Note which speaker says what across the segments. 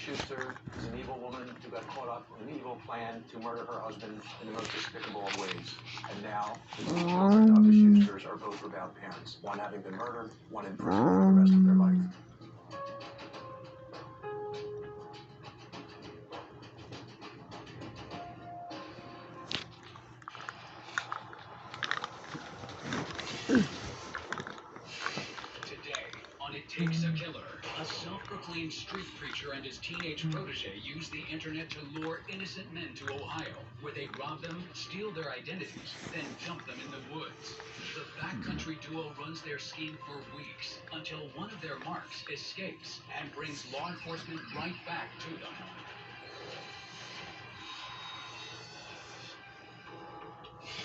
Speaker 1: Schuster is an evil woman who got caught up in an evil plan to murder her husband in the most despicable of ways. And now, the two children of the Schusters are both without parents, one having been murdered, one in prison for the rest of their life.
Speaker 2: Today, on It Takes a Killer, a self-proclaimed street preacher and his teenage protege use the internet to lure innocent men to Ohio, where they rob them, steal their identities, then dump them in the woods. The backcountry duo runs their scheme for weeks, until one of their marks escapes and brings law enforcement right back to them.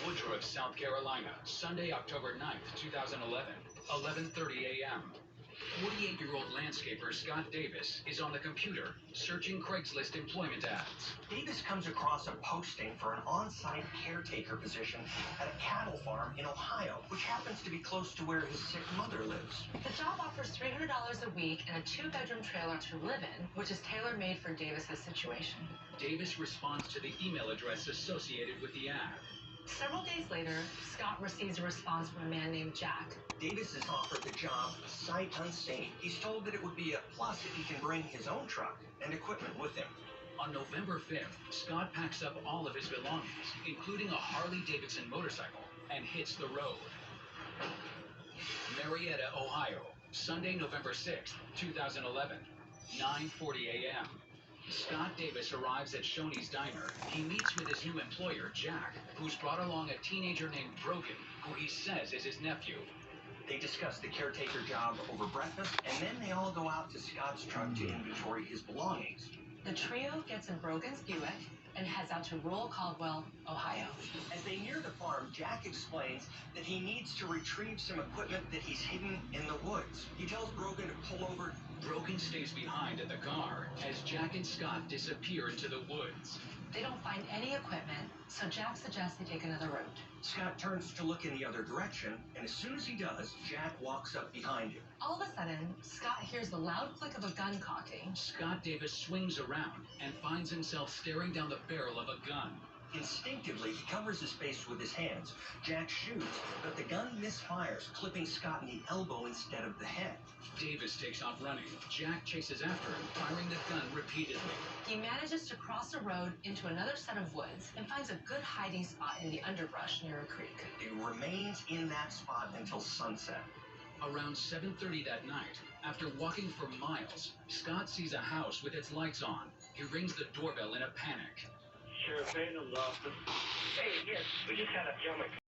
Speaker 2: Woodruff, South Carolina, Sunday, October 9th, 2011, 11:30 a.m. 48-year-old landscaper Scott Davis is on the computer searching Craigslist employment ads.
Speaker 3: Davis comes across a posting for an on-site caretaker position at a cattle farm in Ohio, which happens to be close to where his sick mother lives.
Speaker 4: The job offers $300 a week and a 2-bedroom trailer to live in, which is tailor-made for Davis's situation.
Speaker 2: Davis responds to the email address associated with the ad.
Speaker 4: Several days later, Scott receives a response from a man named Jack.
Speaker 3: Davis is offered the job sight unseen. He's told that it would be a plus if he can bring his own truck and equipment with him.
Speaker 2: On November 5th, Scott packs up all of his belongings, including a Harley-Davidson motorcycle, and hits the road. Marietta, Ohio, Sunday, November 6th, 2011, 9:40 a.m. Scott Davis arrives at Shoney's Diner. He meets with his new employer, Jack, who's brought along a teenager named Brogan, who he says is his nephew.
Speaker 3: They discuss the caretaker job over breakfast, and then they all go out to Scott's truck to inventory his belongings.
Speaker 4: The trio gets in Brogan's Buick and heads out to rural Caldwell, Ohio.
Speaker 3: As they near the farm, Jack explains that he needs to retrieve some equipment that he's hidden in the woods. He tells Brogan to pull over.
Speaker 2: Brogan stays behind in the car as Jack and Scott disappear into the woods.
Speaker 4: They don't find any equipment, so Jack suggests they take another route.
Speaker 3: Scott turns to look in the other direction, and as soon as he does, Jack walks up behind him.
Speaker 4: All of a sudden, Scott hears the loud click of a gun cocking.
Speaker 2: Scott Davis swings around and finds himself staring down the barrel of a gun.
Speaker 3: Instinctively, he covers his face with his hands. Jack shoots, but the gun misfires, clipping Scott in the elbow instead of the head.
Speaker 2: Davis takes off running. Jack chases after him, firing the gun repeatedly.
Speaker 4: He manages to cross a road into another set of woods and finds a good hiding spot in the underbrush near a creek.
Speaker 3: He remains in that spot until sunset.
Speaker 2: Around 7:30 that night, after walking for miles, Scott sees a house with its lights on. He rings the doorbell in a panic.
Speaker 5: Sheriff Badenham's office. Hey, yes, we just had a gentleman